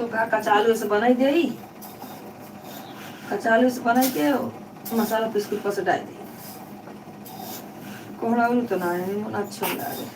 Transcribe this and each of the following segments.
तो कच्चा आलू से बनाई दे, कच्चा आलू से बनाई के मसाला पीस के ऊपर से डाल दी। कोहड़ा आलू तो ना है, मन अच्छा लगे।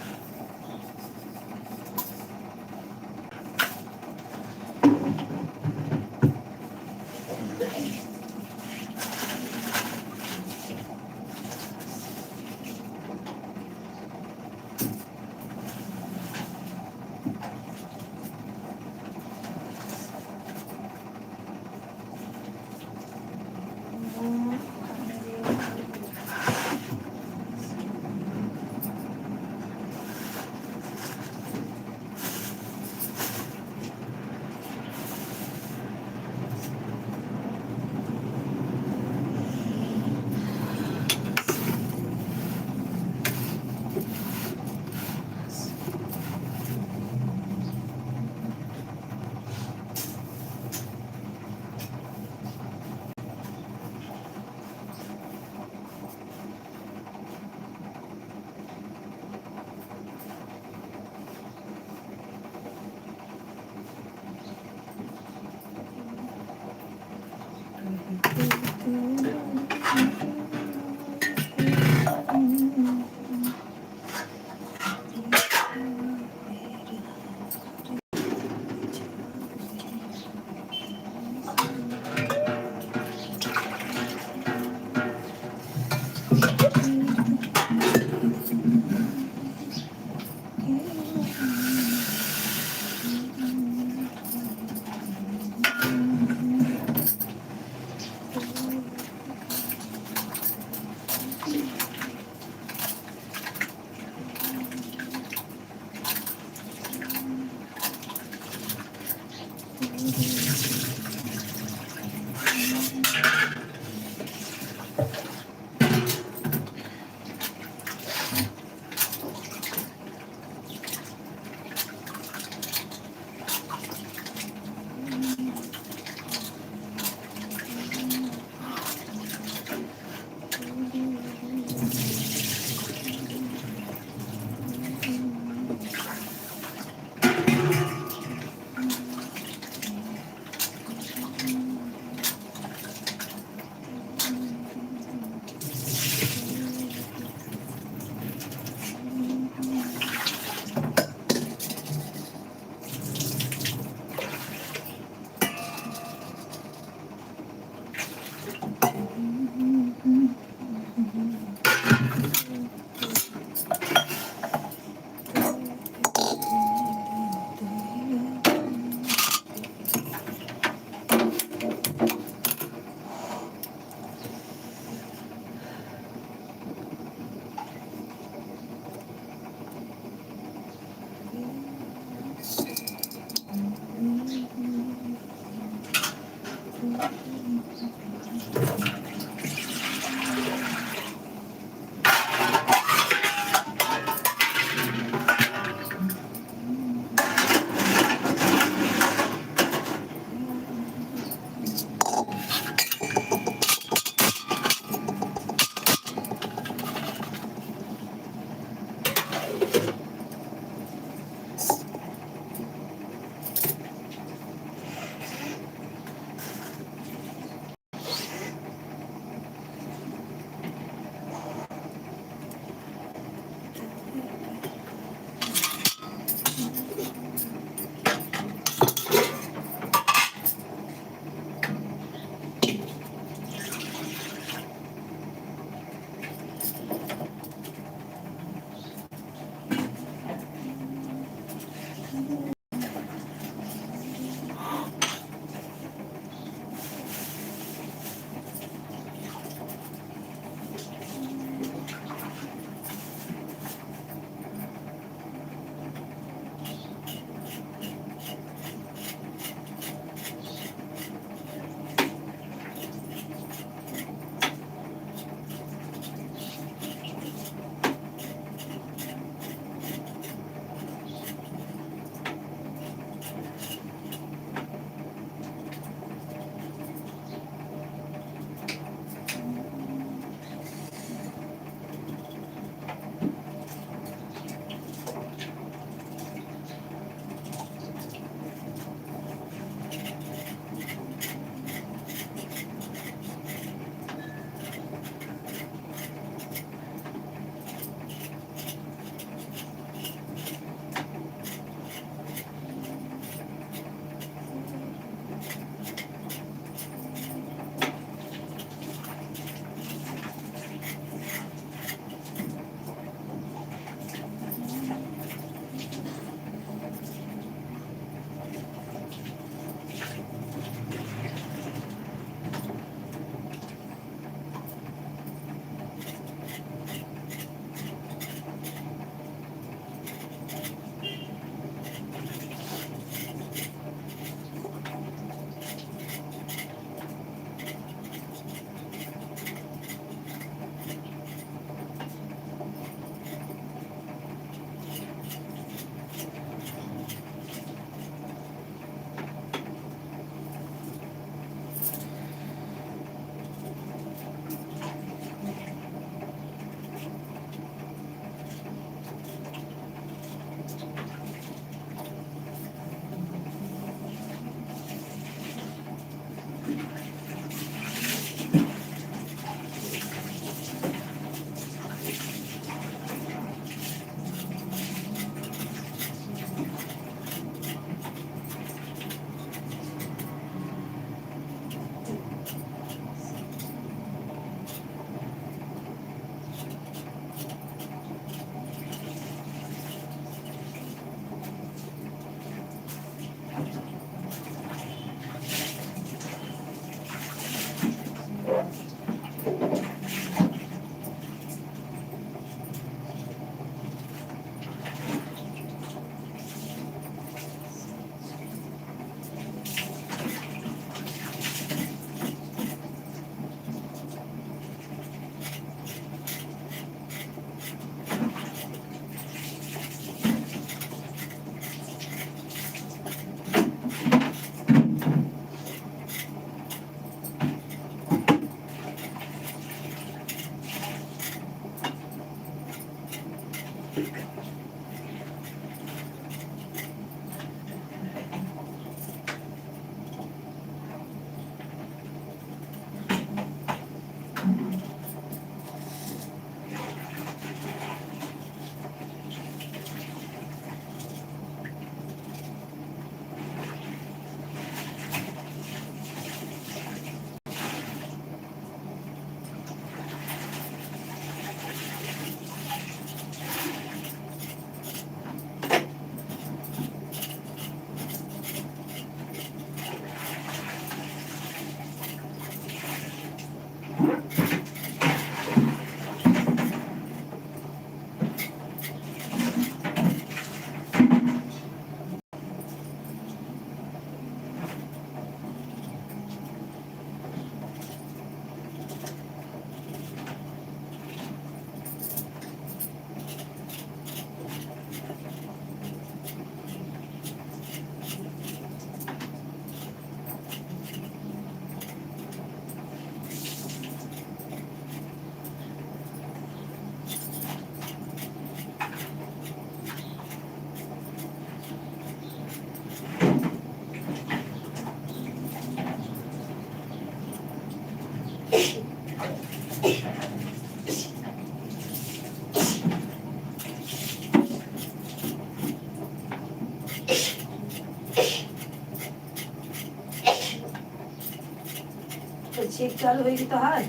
छींक चालू होगी तो है।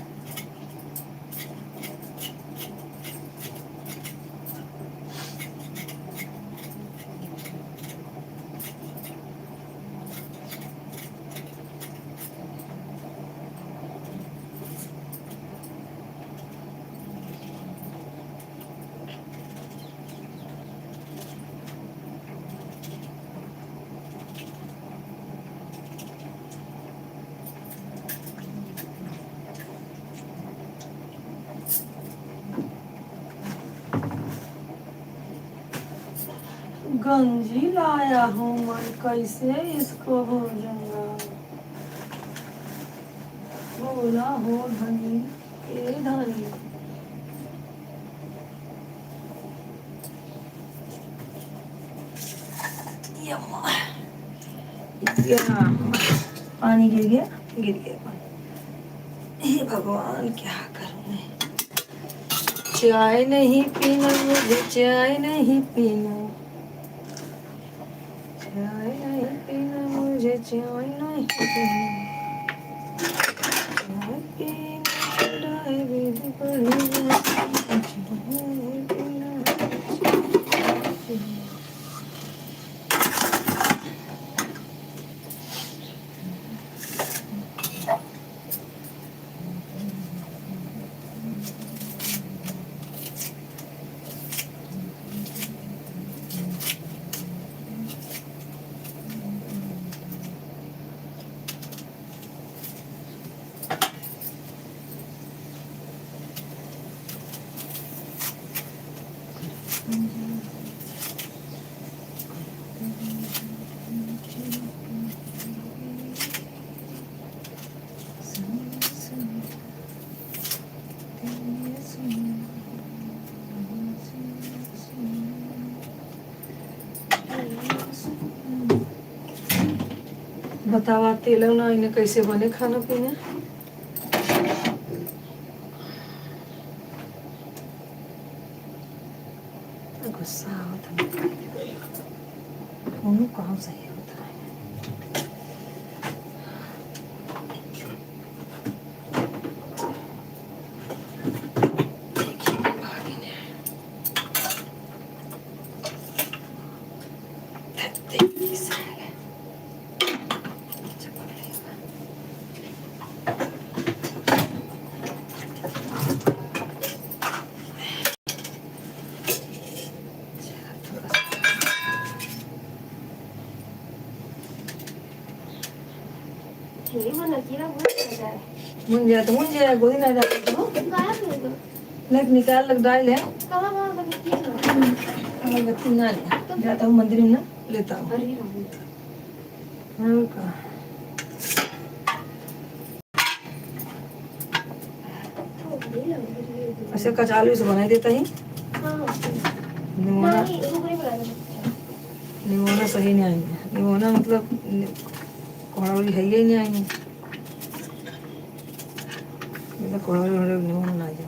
गंजी लाया हूँ मैं, कैसे इसको भूलूंगा। बोला हो धनी ए धनी। यम्मा। पानी गिर गया पानी। हे भगवान क्या करूँ मैं। चाय नहीं पीना मुझे, चाय नहीं पीना, चाय नहीं पीना मुझे, चाय नहीं पीना, चाय पीना डायबिटीज बढ़ जाती। बतावा तेल ना इन्हें कैसे बने खाना पीना। गुस्सा होता है, कहाँ सही होता है। मुंजा तो मुंजा गोदी ना जाता तो लग निकाल लग डाल है। अगरबत्ती ना ले जाता हूँ मंदिर में ना लेता हूँ। हाँ का ऐसे कचालू से बना देता ही। निमोना निमोना सही नहीं आएंगे। निमोना मतलब कोहड़ी है ही नहीं आएंगे। कोहड़ी निमोना ना जाए।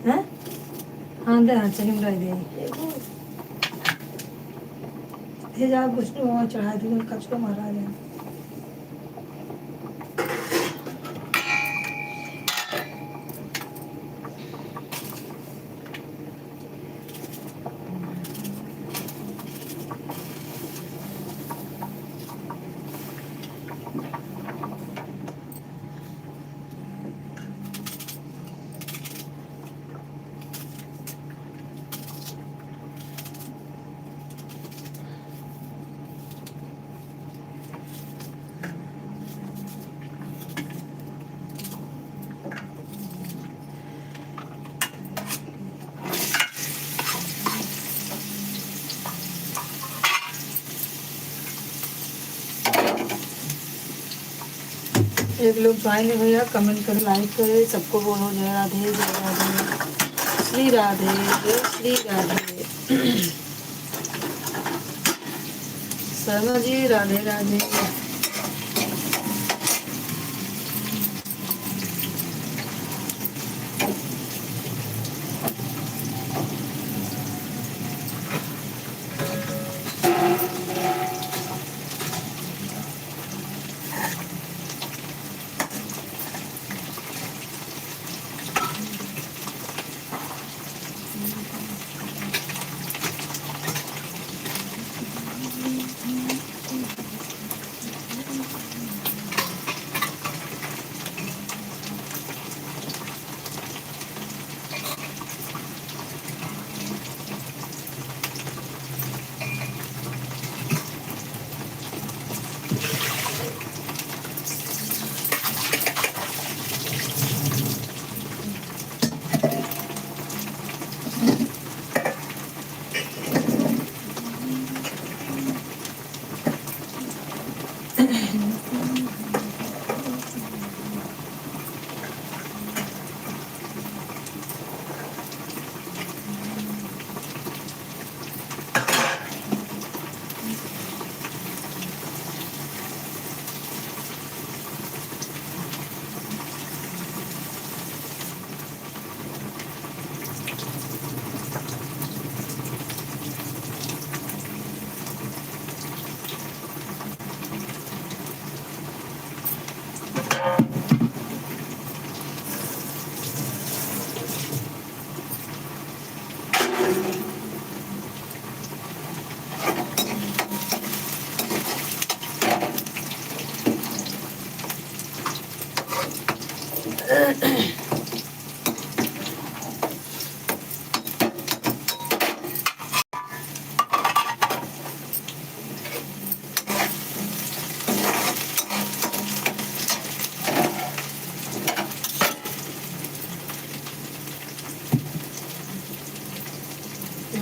हाँ हाँ दे हाँ चलिए मिला दे ये जा कुछ नहीं वहाँ चढ़ा दी कचरा मारा जाए। एक लोग पाएंगे भैया कमेंट करें लाइक करें सबको बोलो जय राधे जय राधे श्री राधे जय श्री राधे। शर्मा जी राधे राधे।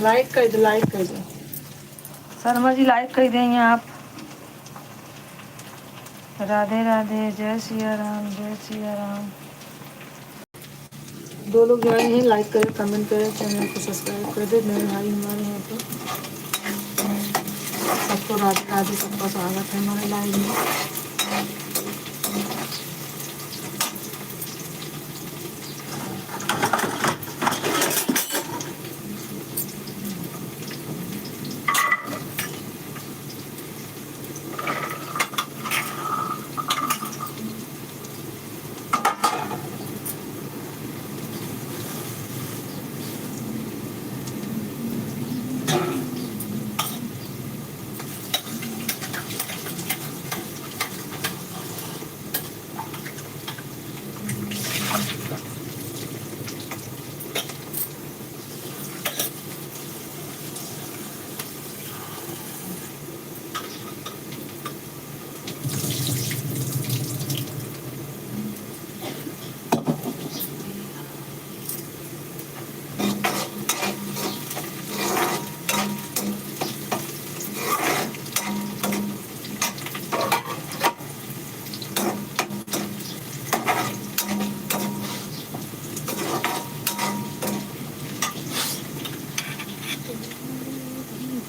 लाइक कर दो, लाइक कर दो शर्मा जी, लाइक कर देंगे आप। राधे राधे, जय सिया राम, जय सिया राम। 2 लोग ज्वाइन हैं, लाइक करें, कमेंट करें, चैनल को सब्सक्राइब कर दे। नए भाई हमारे हैं तो सबको राधे राधे, सबका स्वागत है हमारे लाइव में।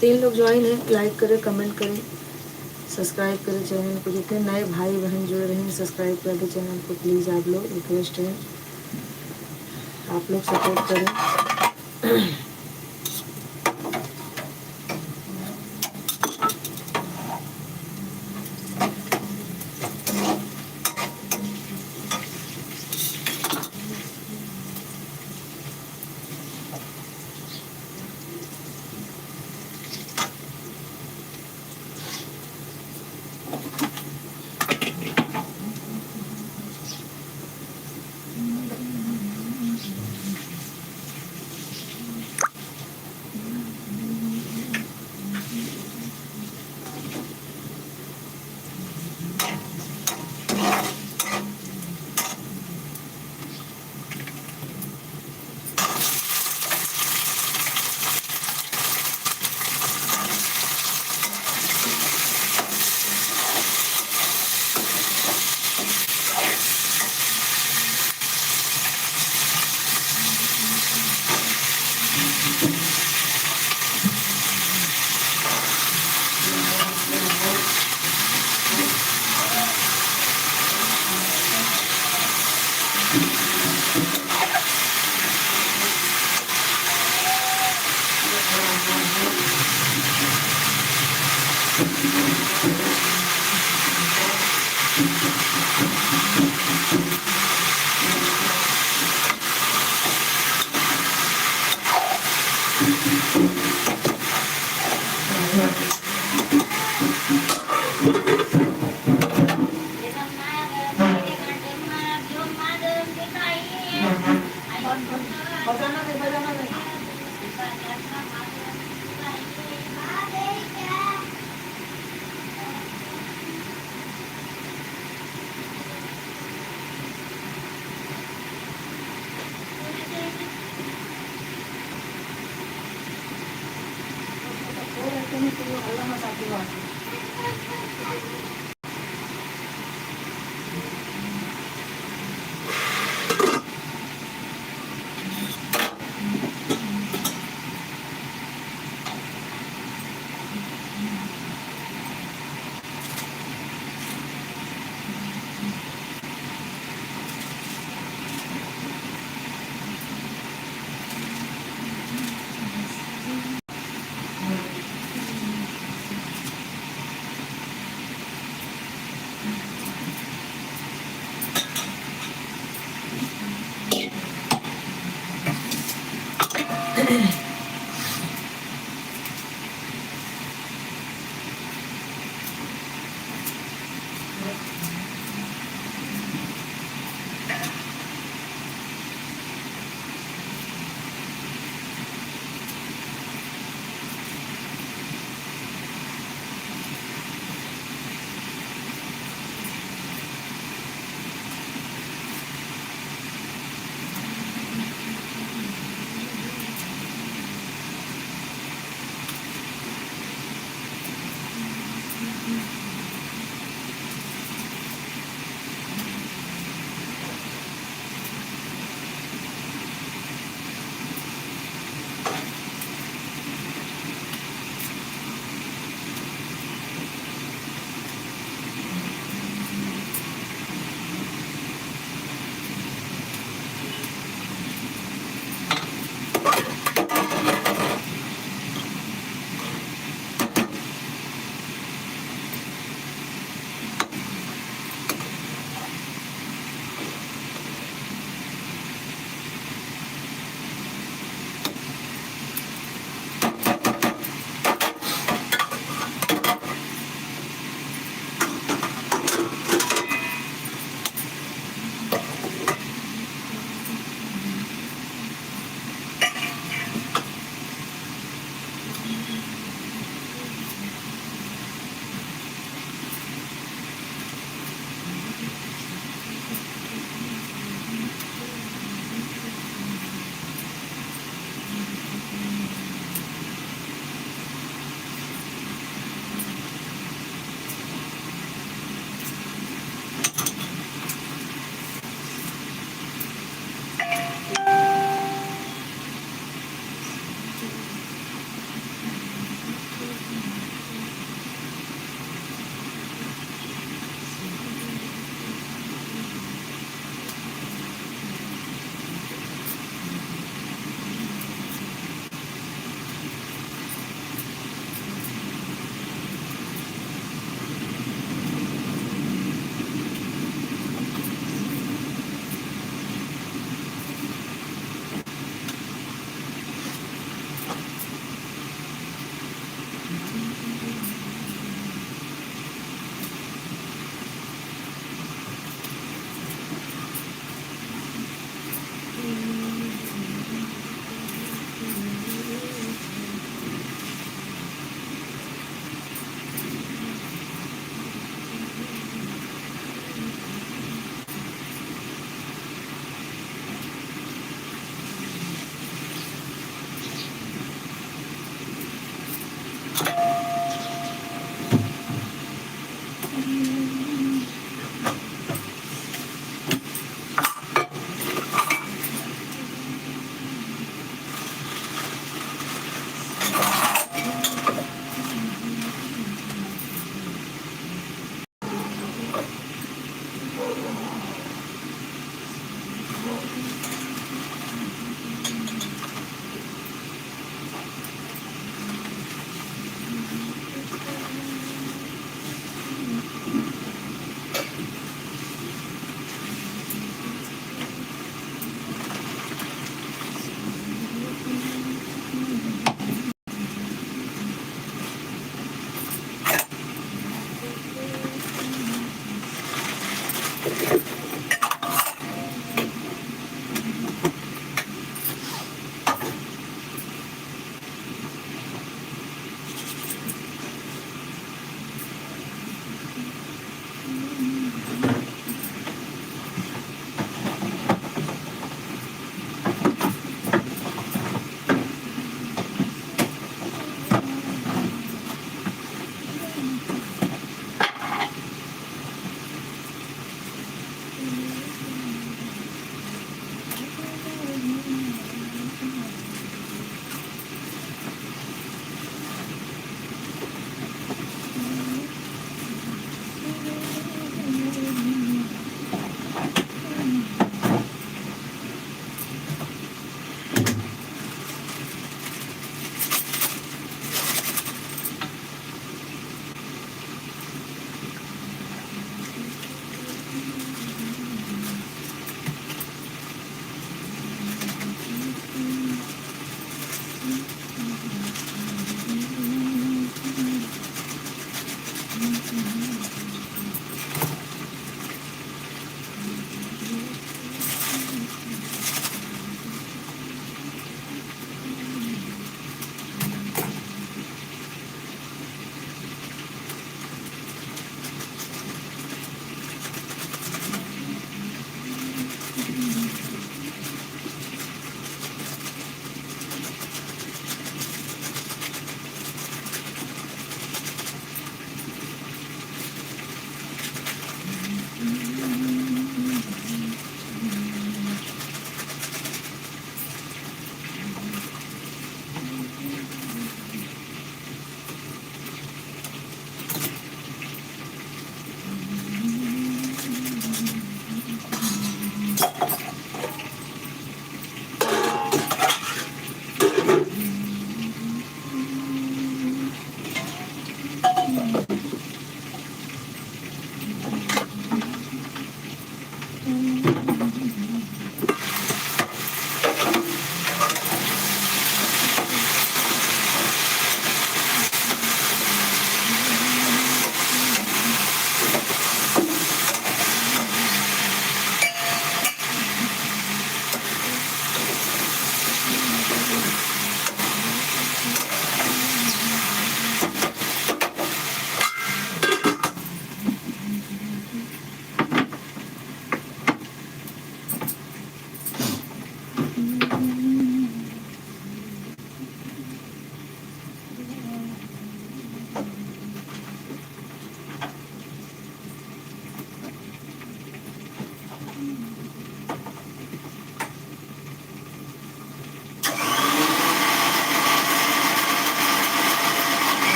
तीन लोग ज्वाइन है, लाइक करें, कमेंट करें, सब्सक्राइब करें चैनल को। जितने नए भाई बहन जुड़ रहे हैं सब्सक्राइब कर दे चैनल को प्लीज़, आप लोग रिक्वेस्ट है, आप लोग सपोर्ट करें।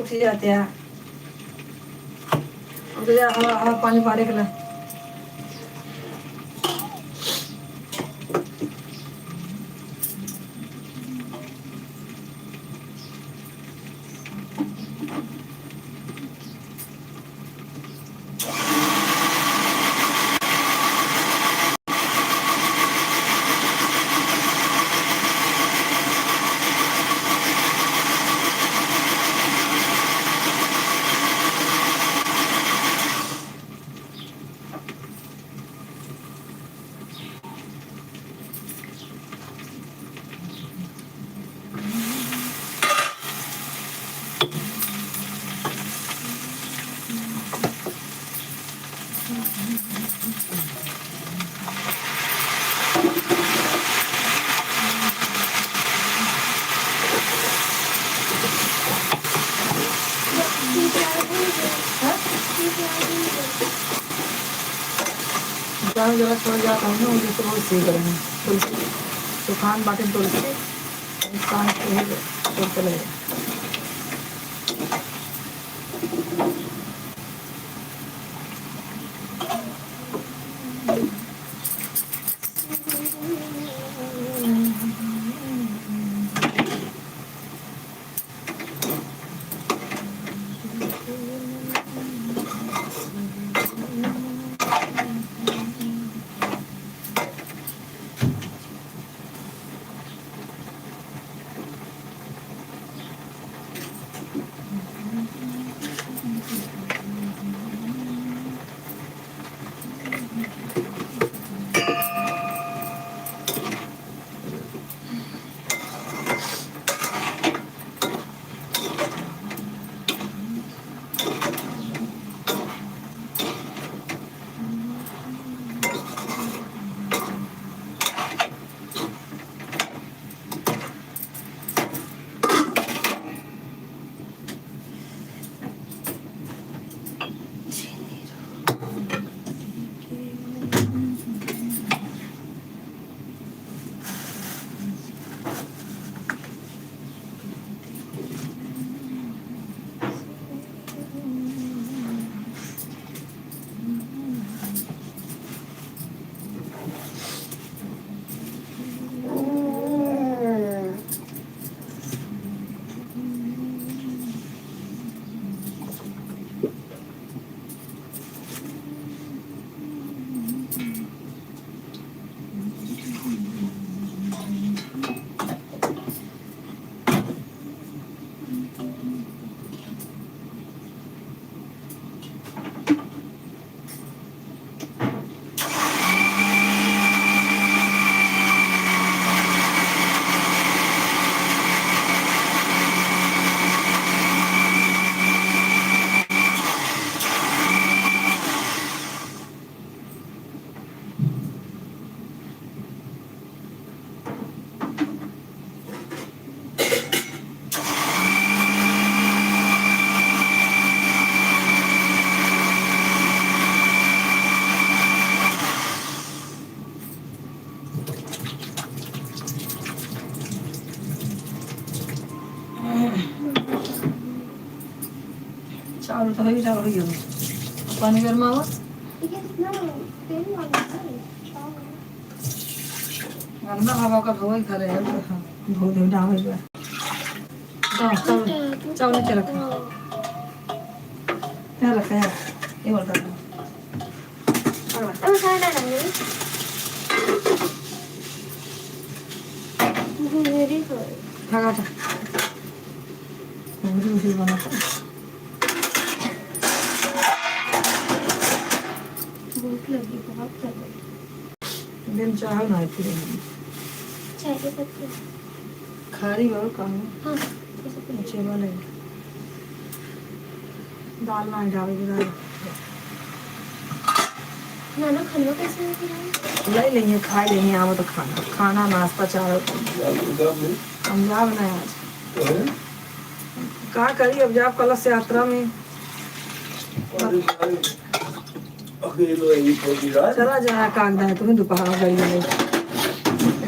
उठ जाते हैं, उठ जा, हमारा पानी मारे के लिए। जान जरा छोड़ जाता हूँ ना, मुझे तो बहुत सीख रहे हैं तुलसी सुखान बाटे तुलसी इंसान छोड़ते लगे। और तो ही चावल हो पानी गर्मा हुआ गंदा हवा का धोई करे धो दे डाल दे चावल नीचे रखा क्या रखा है ये बोल रहा लगा था मुझे बना भूख लगी बहुत लगी दिन चाह ना फिर चाय के पत्ते खारी और काम हाँ अच्छे वाले दाल ना डाल के दाल नाना खाना कैसे होगी ले लेंगे खा लेंगे आवा तो खाना खाना नाश्ता चाय पंजाब बनाया आज क्या करी अब जाप कलश यात्रा में चला जाए कागदा है तुम्हें दोपहर गई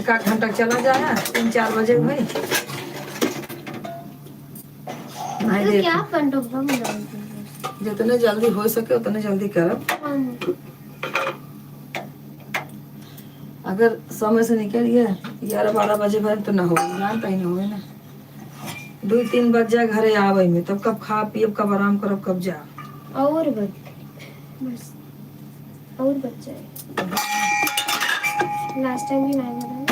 एक आध घंटा चला जाए 3-4 बजे हुई नहीं क्या देख पंडुब्बा मिला जितने जल्दी हो सके उतने जल्दी करब अगर समय से निकल गया 11-12 बजे भर तो ना हो जानता ही ना हो ना 2-3 बज जाए घरे आवे में तब कब खा पियब कब आराम करब कब जा और बस और बच्चा है लास्ट टाइम भी नहीं बनाया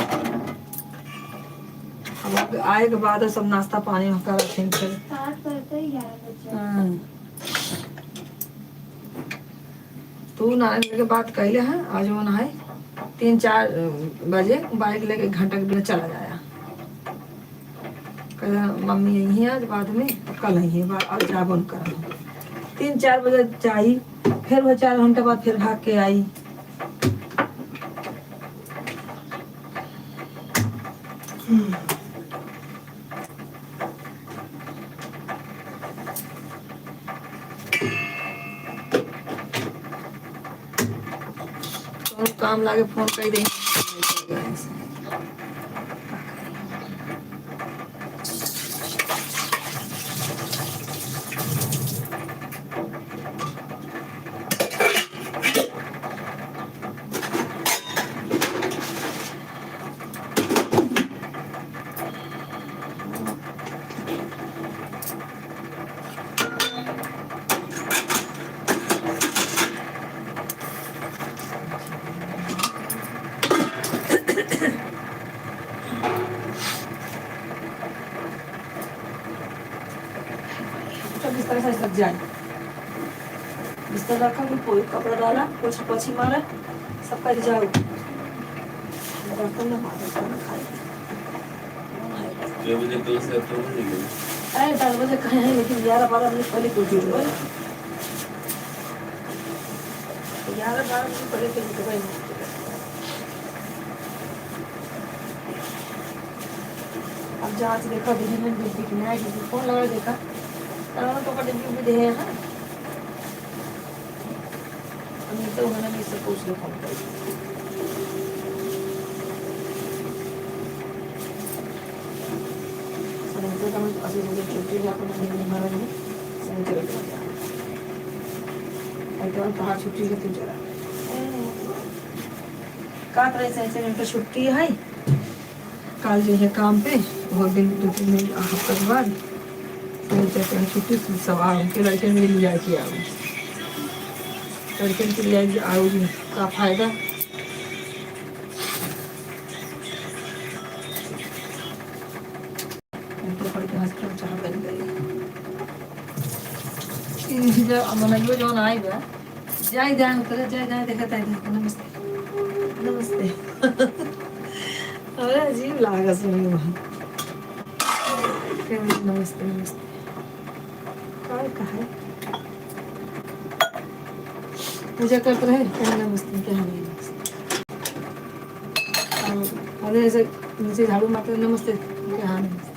अब आए के बाद सब नाश्ता पानी होकर रखें फिर स्टार्ट करते ही 11 बजे हाँ। तू नारायण के बात कहले है आज वो नहाए 3-4 बजे बाइक लेके 1 घंटा के बिना चला जाया कह मम्मी यही है आज बाद में कल ही है और जाबन कर 3-4 बजे जाई फिर वो 4 घंटे बाद फिर भाग के आई तो काम लागे फोन कर देंगे बिस्तर से सज जाए बिस्तर रखा कोई कपड़ा डाला कुछ पछी मारा सब कर जाओ बर्तन ना मारे खाए अरे 10 बजे कहे हैं लेकिन 11-12 बजे पहले कुछ 11-12 बजे पहले तो भाई अब जांच देखा विजिलेंस ड्यूटी की नया ड्यूटी फोन लगा देखा तो का ड्यूटी भी दे है नहीं तो उन्होंने मुझसे पूछ लो फोन कर तो हम असली मुझे छुट्टी ला को नहीं मारा नहीं समय चले गया तो कहाँ छुट्टी है तुम जरा का तरह से घंटा छुट्टी है कल जो है काम पे वो दिन 2-3 दिन हफ्ते के बाद समय छुट्टी सवार उनके लड़के में ले जाके आओ लड़के के लिए आओ जी का फायदा बनाइयो जो आई बा जाए ध्यान करे जाए देखता है नमस्ते नमस्ते अरे अजीब लागा सुनी वहाँ नमस्ते नमस्ते क्या है पूजा करते रहे क्या नमस्ते क्या है अरे ऐसे नीचे झाड़ू मारते नमस्ते क्या हाँ नमस्ते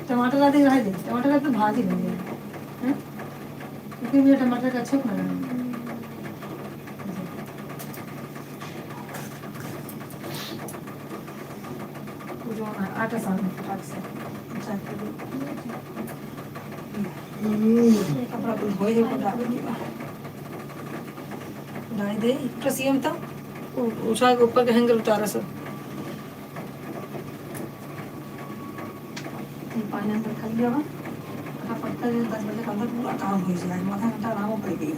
टमाटर आदि रह दे टमाटर तो भाजी बन गया क्योंकि मुझे टमाटर का अच्छा बना आटा सान आटा सान कपड़ा तो धोए है को डाल के डाल दे प्रसियम तो उठा के ऊपर के हैंगर उतारा सब पानी अंदर कर लिया पड़ता है 10 बजे का अंदर पूरा काम हो जाए आधा घंटा आराम कर गई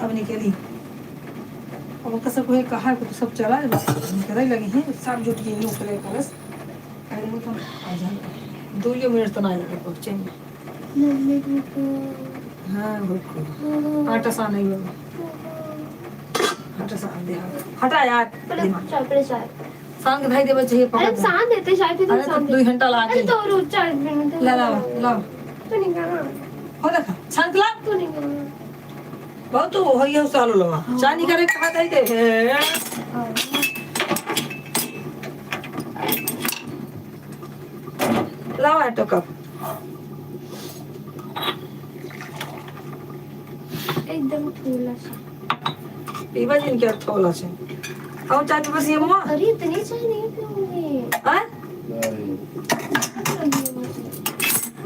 तब निकली अब कसर को कहा तो सब चला है बस निकल लगी हैं सब जुट गई ऊपर बस पहले वो तो आ जाए 2 मिनट तो ना लगे पहुंचे हाँ बिल्कुल आटा सा नहीं होगा आटा सा दे हटा यार पहले चाय सांग भाई दे बच्चे अरे सान देते चाय के अरे तो 2 घंटा लगा अरे के तो रोज 4 मिनट ला ला ला तो नहीं करना हो देखा छान ला तो नहीं करना बहुत तो हो ये सालो लगा चाय नहीं करे कहा दे दे लाओ है तो कप एकदम थोड़ा सा पीवा जिन क्या थोड़ा से और चाय पे बस ये मुआ अरे इतनी चाय नहीं पीऊंगी हां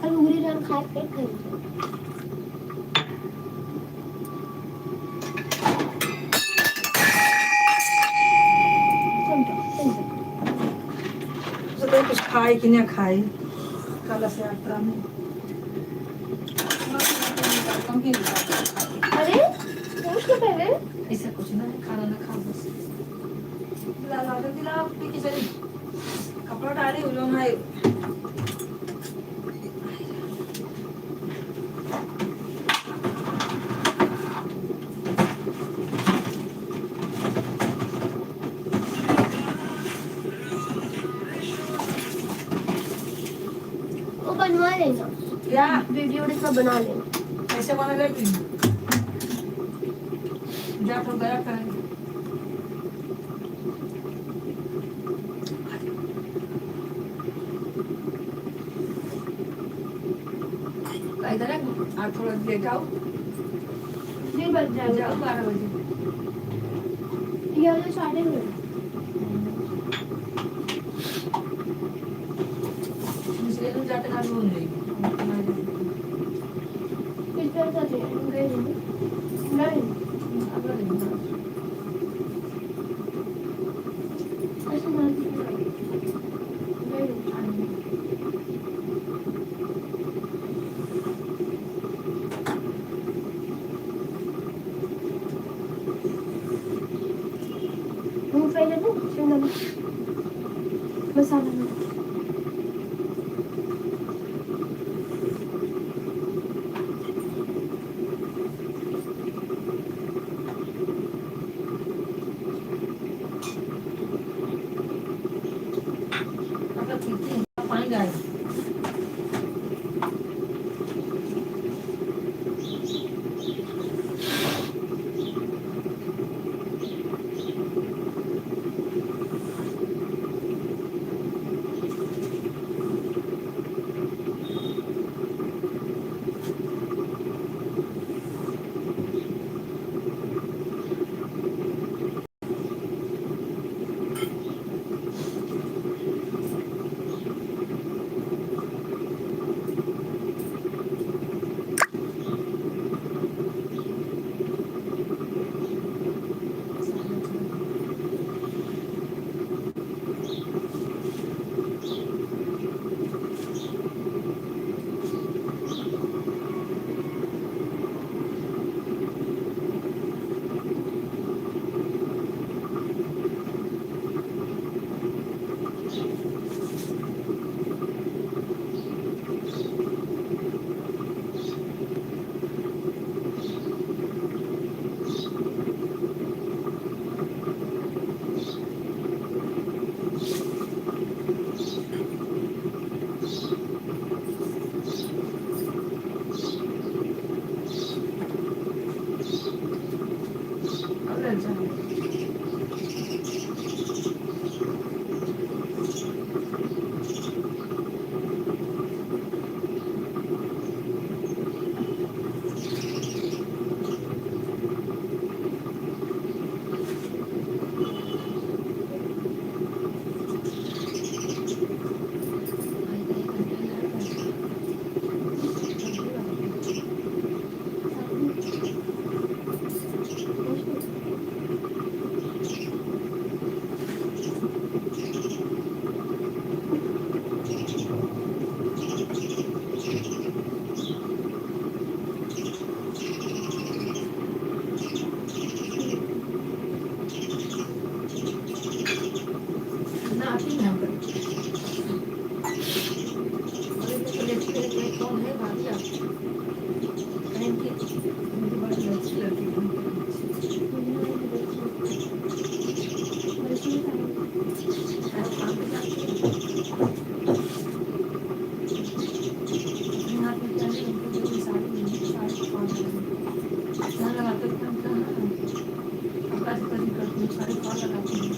कल उगरी रान खाए पेट भर तो कुछ खाए कि ना खाए कल से यात्रा में अरे पूछ के पहले ऐसा कुछ ना खाना ना खा बस ला ला दिला पी के चली कपड़ा डाले उलो ना वो बनवा लेना क्या वीडियो इसका बना लेना ऐसे बना लेती जा तो गया करेंगे इधर है आप थोड़ा लेट आओ जी बज जाओ जाएगा 12 बजे ये वाला 9:30 दूसरे दिन जाते ना बोल रही किस तरह से गए नहीं ऐसे नहीं वो पहले ना शिमला मिर्च मसाला नमक पानी डाल आती है हम पर तो लेटी है कोई कौन है भाभी आप कहीं की मेरी बड़ी अच्छी लड़की है काम पे जाती है अपने हाथ में क्या है उनको जो साड़ी नहीं साड़ी कौन है लगाते काम कहाँ अपना से कभी करती हूँ साड़ी कौन लगाती हूँ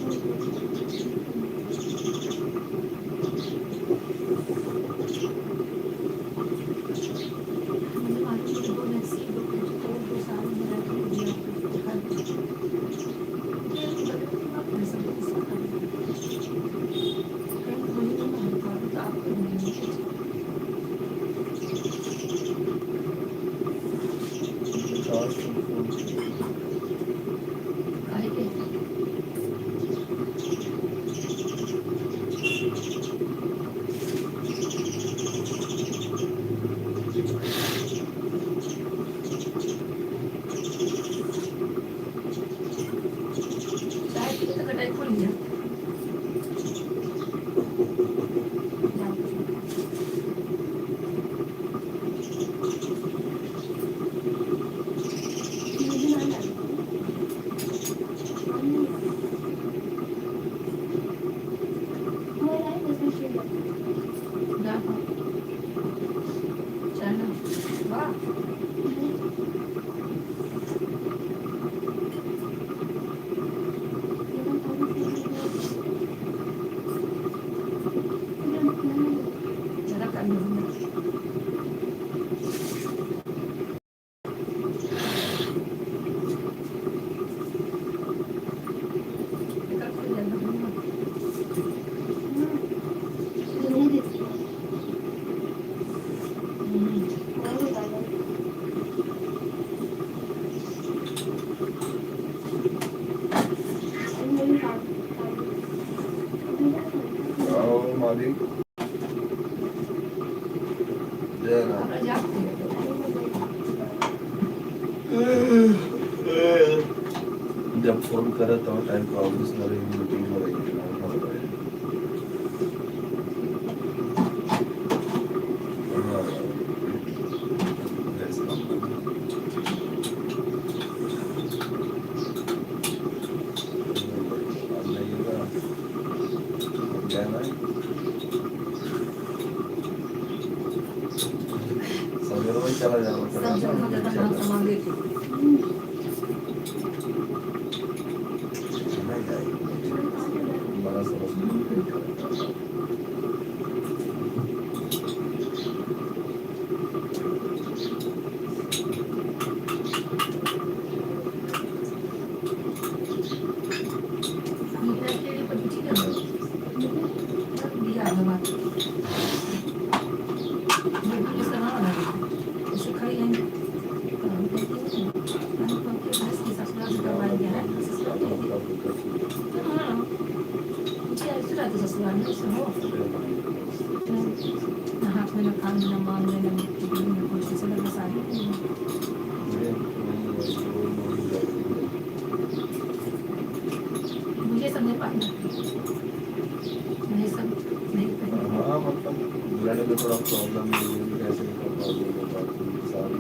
मुझे मालूम है दो मैक्सी दो साड़ी मेरा के दिया मैं सब कहीं मुझे नहीं मालूम तो आपको नहीं काहे के चाय पी के तो कटाई खोल लिया चलो वाह जरा कर लूँगा कर खोल जाना मालिक अपना जाते जब फोन करे तो टाइम पर ऑफिस में रहेगी मीटिंग में रहेगी सवेरे वही चला जाना सब जगह ज्यादा नाम सामान लेके बड़ा समझ निकला के लिए पर ठीक है दिया हमारा बिल्कुल इस तरह ना ऐसे खड़ी है ससुराल से करवाएंगे है हाँ मुझे ऐसे रहते ससुराल में ऐसे हो ना हाथ में ना कान में ना मान में ना कुछ ऐसे लगे सारी मुझे सब नहीं पाना मैं सब नहीं पहले हाँ मतलब ब्लड में थोड़ा प्रॉब्लम है कैसे का प्रॉब्लम है बाकी सारी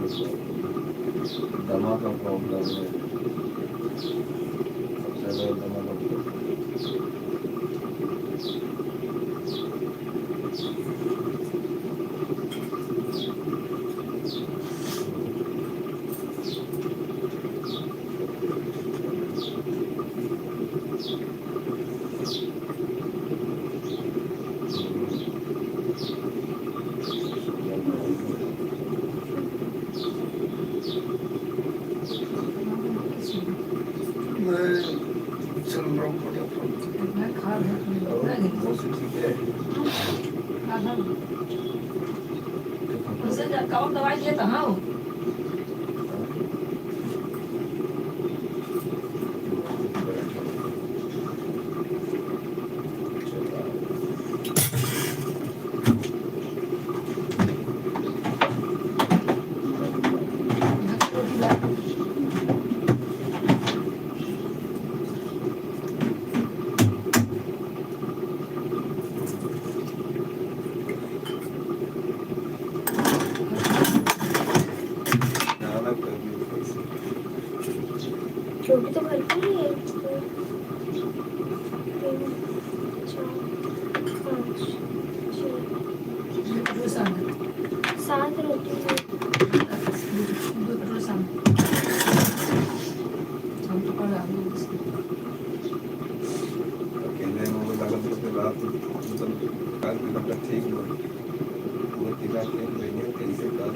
दमा का प्रॉब्लम है सबसे ज़्यादा दमा का चल रहा हूँ मैं खा रहा हूँ वो से ठीक है उनसे कौन दवाई दिया कहाँ हो रात मतलब काल की मतलब ठीक हुआ वो किला के बहने कैसे काल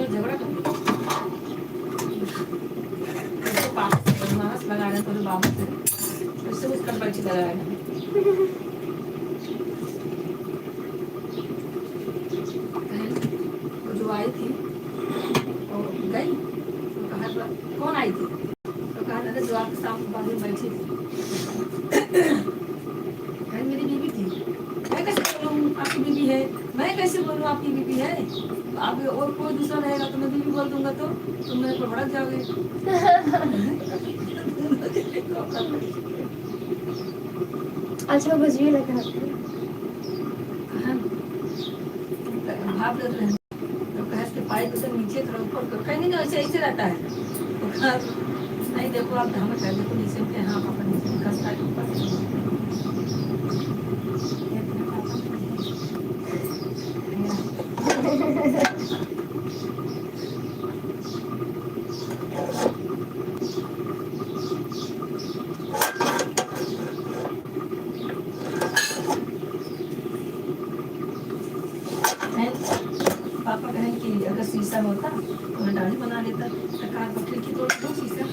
झगड़ा कर मांस लगा रहे तो बाबू से उससे कुछ कर बैठी लगा रहे जो आई थी वो गई तो कहा कौन आई थी तो कहा दादा जो आपके सामने बाजू में बैठी थी मेरी बीवी थी मैं कैसे बोलूँ आपकी बीवी है मैं कैसे बोलूँ आपकी बीवी है आप और कोई दूसरा रहेगा तो मैं बीवी बोल दूंगा तो तुम मेरे को भड़क जाओगे अच्छा बस ये लगा भाप लेते हैं तो भैंस के पाइप से नीचे थोड़ा ऊपर कर कहीं नहीं ऐसे ऐसे रहता है तो कहा, नहीं देखो आप हम कह देखो नीचे के हाँ पापा नीचे खसता है ऊपर पापा कहें कि अगर शीशा होता तो मैं दाढ़ी बना लेता तो कार पर खिड़की तोड़ दो शीशा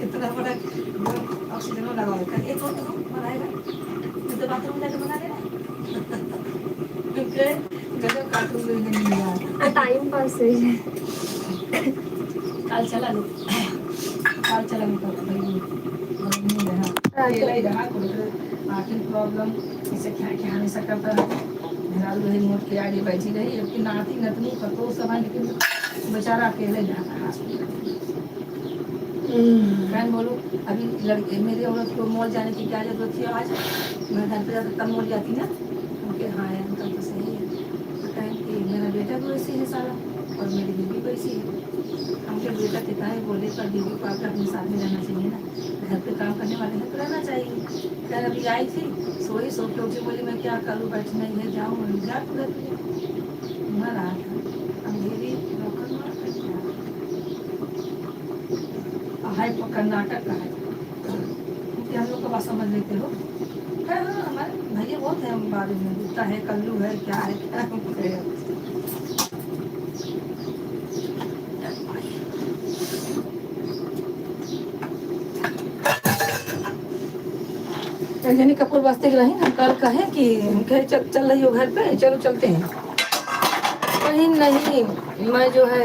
इतना बड़ा ऑक्सीजन लगा होता है ये तोड़ दो बनाएगा तो बाथरूम में जाकर बना देना गजब कार्टून में नहीं मिला टाइम पास हो जाए काल चला लो काल चला लो नहीं रहा अकेला ही रहा आखिर प्रॉब्लम इसे क्या क्या हमेशा करता रहा घरालू रही मोट के आगे बैठी रही अब की नाती नतनी पतो सब है लेकिन बेचारा अकेले जाता हॉस्पिटल मैं बोलूँ अभी लड़के मेरे औरत को मॉल जाने की क्या जरूरत थी आज मैं घर पे जाकर तब मॉल जाती ना उनके हाँ यार अंकल तो सही है तो कहें कि मेरा बेटा भी वैसे है सारा और मेरी बीवी वैसी है हमके बेटा पिता है बोले पर बीवी को आकर अपने साथ में रहना चाहिए ना घर पे काम करने वाले हैं तो रहना चाहिए खैर अभी आई थी सोई सो के उठी बोली मैं क्या करूँ बैठना ही है जाऊँ जा घर पे मर रहा था अंधेरी लोकल हाई कर्नाटक का है हम लोग का बात समझ लेते हो हाँ हमारे भैया बहुत है बारे में दिखता है कल्लू है क्या है क्या रजनी कपूर वास्ते रही ना कल कहे कि कहे चल रही हो घर पे चलो चलते हैं कहीं नहीं मैं जो है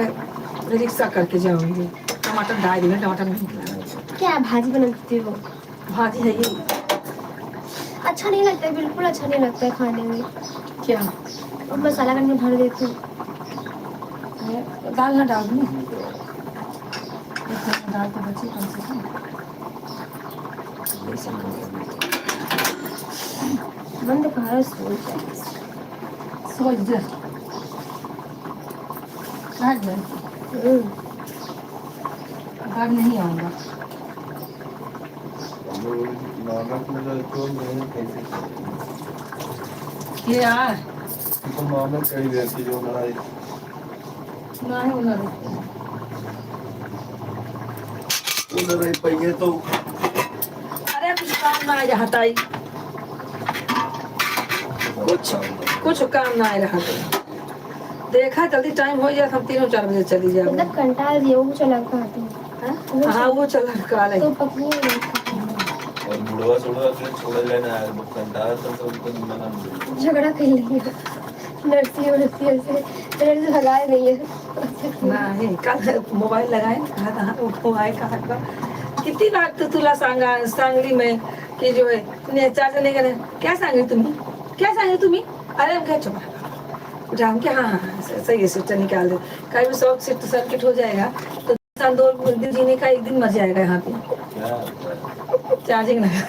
रिक्शा करके जाऊंगी टमाटर डाल दिए टमाटर नहीं निकला क्या भाजी बनाती हो भाजी है ये अच्छा नहीं लगता है बिल्कुल अच्छा नहीं लगता है खाने में क्या और मसाला करके भर देती हूँ दाल ना डाल दूँ दाल तो बची कम से कम बंद कहा सोच दे अब नहीं आऊँगा मामक में तो मैं कैसे ये यार तो मामक कहीं रहती जो लड़ाई ना ही उन्हें उन्हें पहिए तो अरे कुछ काम ना आ जाता ही कुछ काम ना आ रहा देखा जल्दी टाइम हो गया हम 3-4 बजे चली जाओ मतलब कंटाल दिए वो चला खाती हूँ हाँ वो चला काले तो पकड़ी और बुढ़वा छोड़ा फिर छोड़ लेना है कंटाल तो उनको मना झगड़ा कर लेंगे नर्सी से तेरे से भगाए नहीं है नहीं कल मोबाइल लगाए कहा था वो आए कहा था कितनी बार तो तुला सांगली में कि जो है चाचा नहीं करे क्या सांगे तुम्ही अरे हम क्या चुप जाऊँ क्या हाँ सही है सिस्टर निकाल दे कहीं भी शौक से सर्किट हो जाएगा तो इंसान 2 दिन जीने का 1 दिन मर जाएगा यहाँ पे चार्जिंग लगा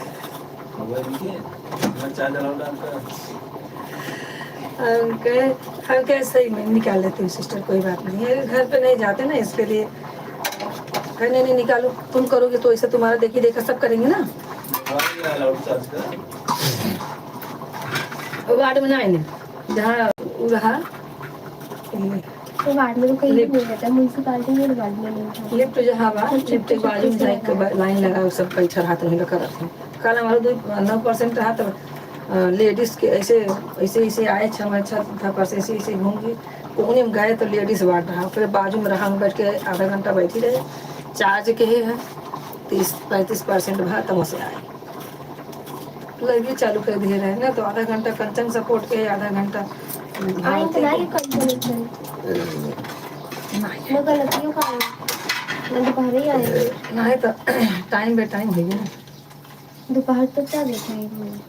हम क्या सही में निकाल लेते हैं सिस्टर कोई बात नहीं है घर पे नहीं जाते ना इसके लिए कहने नहीं निकालो तुम करोगे तो ऐसा तुम्हारा देखी देखा सब करेंगे ना वार्ड में ना जहाँ रहा तो वार्ड में तो कहीं भी नहीं रहता, म्यूनसिपालिटी में वार्ड में नहीं था। लिफ्ट जहाँ बा लिफ्ट के बाजू में जाके लाइन लगा सब पैसा हाथ में करत है। कल हमारा 9% रहा तो लेडीज के ऐसे ऐसे ऐसे आए 6 ऐसे ऐसे घूम के कोने में गए तो लेडीज वार्ड रहा, फिर बाजू में रहा, बैठ के आधा घंटा बैठी रहे। चार्ज के ही है 30-35% भा तब से आए लगे चालू कर दिए रहे ना, तो आधा घंटा कंचन सपोर्ट के आधा घंटा आइन तो नहीं कंसोलेशन नहीं मैं गलतियों का आइन मैं दोपहर ही आएंगे। नहीं तो टाइम बे टाइम होगी ना, दोपहर तो क्या देखा है मैंने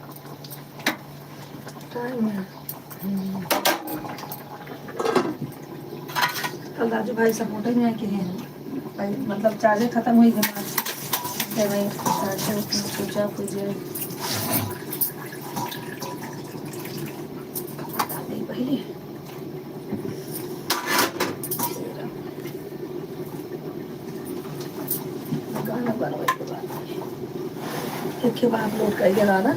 टाइम है। कल राजू भाई सपोर्ट में आके हैं भाई, मतलब चार्जर खत्म हुई गया भाई, चार्जर पूछा पूछे पहले गाना बनवाई के बाद एक बार अपलोड करिए गाना।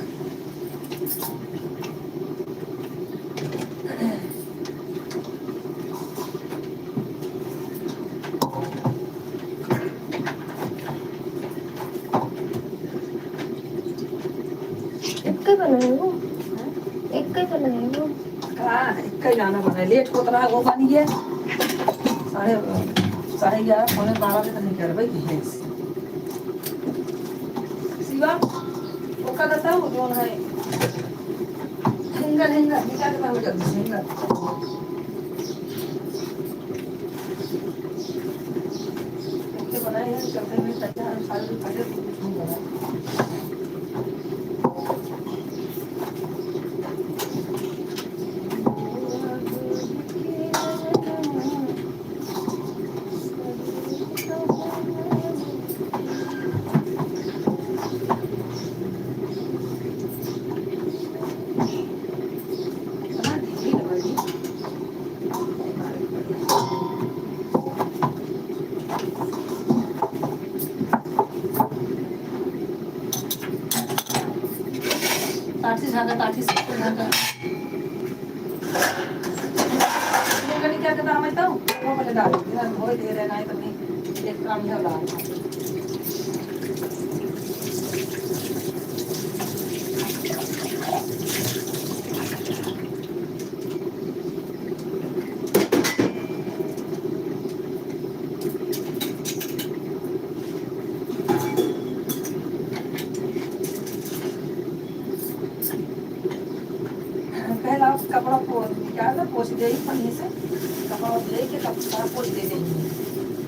एक ही बना है वो, एक ही बना है वो। हाँ एक ही गाना बना, लेट होता रहा वो बन गया 11:30 पौने 12 बजे तक निकल भाई है शिवा वो का दसा वो जोन है हिंगा हिंगा निकाल के मैं जल्दी हिंगा के बनाए हैं करते में तैयार सारे पहले कुछ नहीं बना। ताठी से ढाका कनी क्या करता मैं तो वो पहले डाल दिया धोई दे रहे नहीं तो नहीं एक काम है ला कपड़ा निकाल कर पोछ दे पानी से कपड़ा ले के कपड़ा पोछ दे देंगे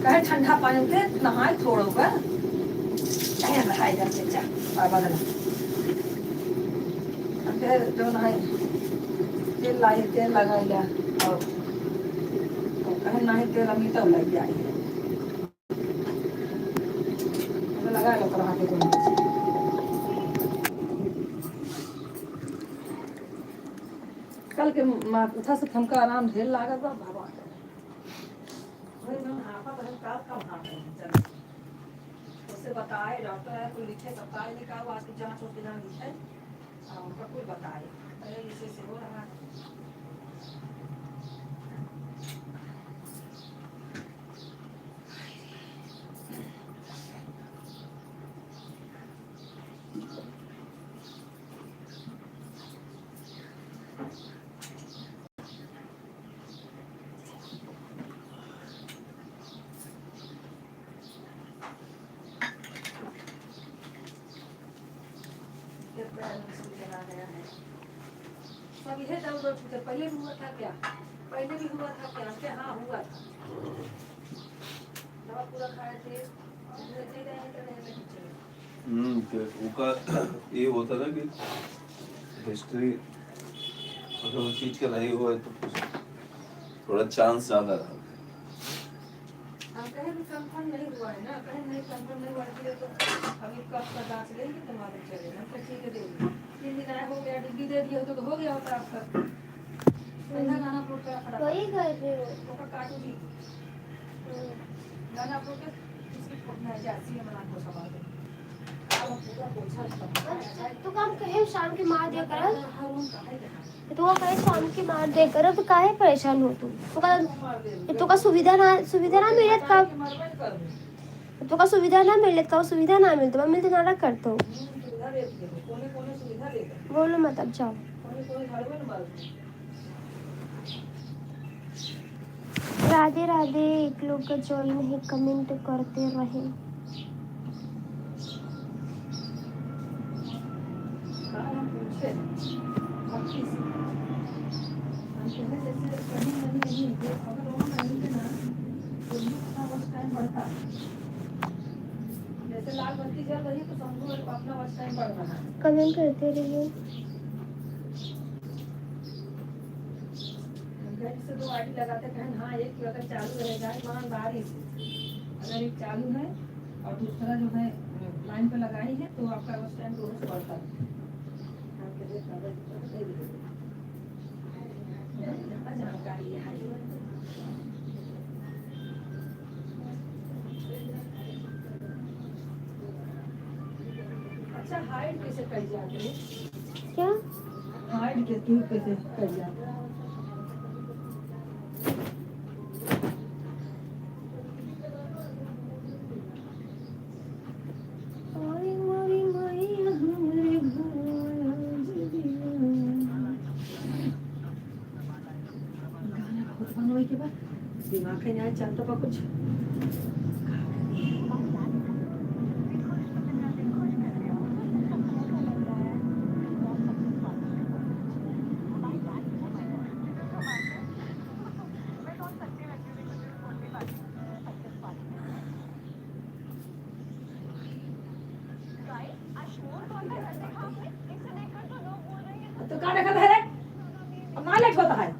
कहे ठंडा पानी से नहाए छोड़ोगा कहीं नहाए जाते जा बाबा ना फिर जो नहाए तेल लाई तेल लगा लिया और कहीं नहीं तेल अमीता लग गया लगा लो करा के कल के माथा से थमका आराम ढेर लागत बा बाबा वही मैं हाफा बहन का कम हाथ चल उससे बताए डॉक्टर है कोई लिखे बताए नहीं का आज की जांच होके ना लिखे उनका कोई बताए अरे इसे हो रहा सब यह दर्द पहले भी हुआ था क्या पहले भी हुआ था क्या हमके हाँ हुआ था दवा पूरा खाए थे उसका ये होता ना कि हिस्ट्री अगर उस चीज का नहीं हुआ तो थोड़ा चांस ज्यादा रहा हम कहीं भी कंफर्म नहीं हुआ है ना कहीं नहीं कंफर्म नहीं हुआ है तो अभी कब का जांच लेंगे तो मालूम चलेगा तो ठीक है देंगे 3 दिन आया हो गया डिग्री दे दिया तो हो गया होता आपका पहला गाना अपलोड करा खड़ा वही कर रही हूँ तो काटू दी गाना अपलोड कर इसकी फोटो है जासी है मना को सवाल तो काम कहे शाम के मार दिया कर, तो वो कहे शाम के मार दे कर, तो काहे परेशान हो तू का सुविधा ना मिलत का, तो का सुविधा ना मिलत का, सुविधा ना मिलत मैं मिलते नाटक करता हूँ। बोलो मत अब जाओ। राधे राधे। एक लोग का ज्वाइन है, कमेंट करते रहे। जैसे लाल बत्ती जल रही है तो समझो अपना वॉच टाइम बढ़ रहा है। कमेंट करते रहिए। से 2 आईडी लगाते हैं, हाँ एक अगर चालू रहेगा ईमानदारी से, अगर एक चालू है और दूसरा जो है लाइन पे लगाई है तो आपका वॉच टाइम दोनों से बढ़ता है। जानकारी है। अच्छा हाइट कैसे कर जाते हैं? क्या हाइट कैसे कर जाते हैं? के बाद दिमाग में नहीं चलता पा कुछ। तो क्या देखा है रे? अब ना लेट होता है।